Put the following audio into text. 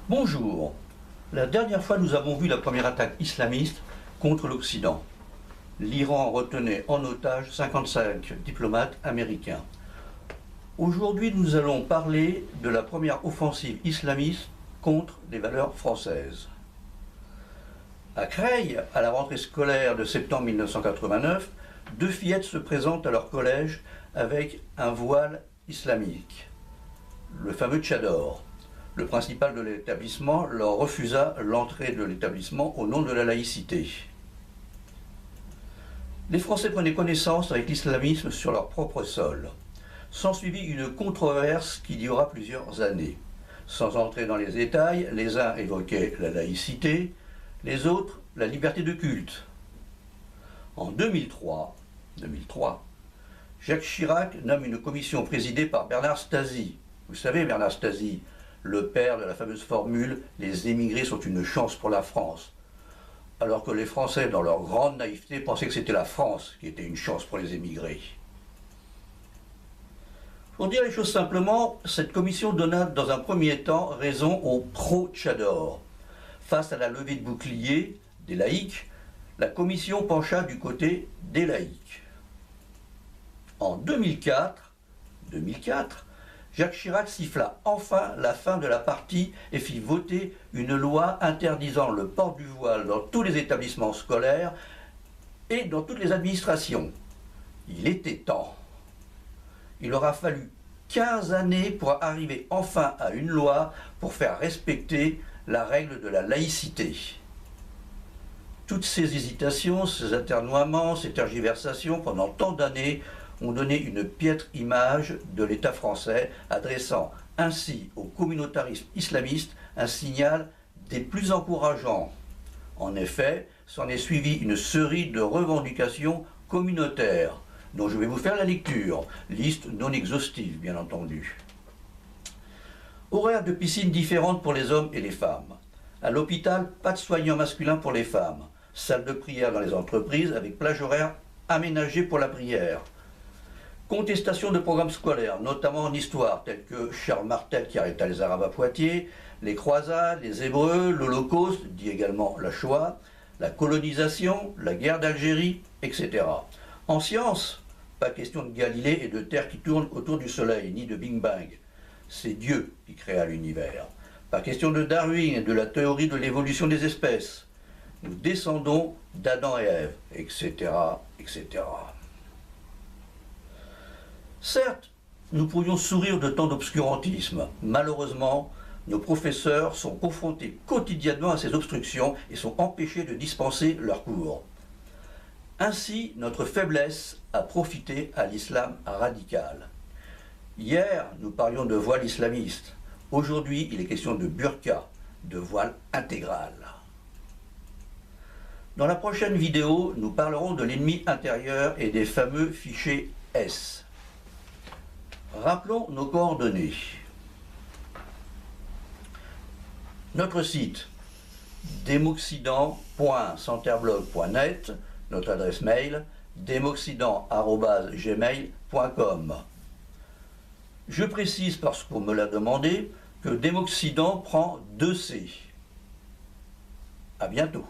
Bonjour. La dernière fois, nous avons vu la première attaque islamiste contre l'Occident. L'Iran retenait en otage 55 diplomates américains. Aujourd'hui, nous allons parler de la première offensive islamiste contre les valeurs françaises. À Creil, à la rentrée scolaire de septembre 1989, deux fillettes se présentent à leur collège avec un voile islamique, le fameux tchador. Le principal de l'établissement leur refusa l'entrée de l'établissement au nom de la laïcité. Les Français prenaient connaissance avec l'islamisme sur leur propre sol. S'ensuivit une controverse qui dura plusieurs années. Sans entrer dans les détails, les uns évoquaient la laïcité, les autres la liberté de culte. En 2003, Jacques Chirac nomme une commission présidée par Bernard Stasi. Vous savez, Bernard Stasi, le père de la fameuse formule « les émigrés sont une chance pour la France », alors que les Français, dans leur grande naïveté, pensaient que c'était la France qui était une chance pour les émigrés. Pour dire les choses simplement, cette commission donna dans un premier temps raison aux pro-Tchador. Face à la levée de boucliers des laïcs, la commission pencha du côté des laïcs. En 2004, Jacques Chirac siffla enfin la fin de la partie et fit voter une loi interdisant le port du voile dans tous les établissements scolaires et dans toutes les administrations. Il était temps. Il aura fallu 15 années pour arriver enfin à une loi pour faire respecter la règle de la laïcité. Toutes ces hésitations, ces atermoiements, ces tergiversations pendant tant d'années ont donné une piètre image de l'État français, adressant ainsi au communautarisme islamiste un signal des plus encourageants. En effet, s'en est suivi une série de revendications communautaires, dont je vais vous faire la lecture, liste non exhaustive bien entendu. Horaires de piscine différentes pour les hommes et les femmes. À l'hôpital, pas de soignants masculins pour les femmes. Salle de prière dans les entreprises avec plage horaire aménagée pour la prière. Contestation de programmes scolaires, notamment en histoire, tels que Charles Martel qui arrêta les Arabes à Poitiers, les croisades, les Hébreux, l'Holocauste, dit également la Shoah, la colonisation, la guerre d'Algérie, etc. En sciences, pas question de Galilée et de Terre qui tourne autour du Soleil, ni de Big Bang. C'est Dieu qui créa l'univers. Pas question de Darwin et de la théorie de l'évolution des espèces. Nous descendons d'Adam et Ève, etc., etc. Certes, nous pourrions sourire de tant d'obscurantisme. Malheureusement, nos professeurs sont confrontés quotidiennement à ces obstructions et sont empêchés de dispenser leurs cours. Ainsi, notre faiblesse a profité à l'islam radical. Hier, nous parlions de voile islamiste. Aujourd'hui, il est question de burqa, de voile intégral. Dans la prochaine vidéo, nous parlerons de l'ennemi intérieur et des fameux fichiers S. Rappelons nos coordonnées. Notre site demoxidant.centerblog.net, notre adresse mail demoxidant@gmail.com. Je précise, parce qu'on me l'a demandé, que Demoxidant prend 2 C. À bientôt.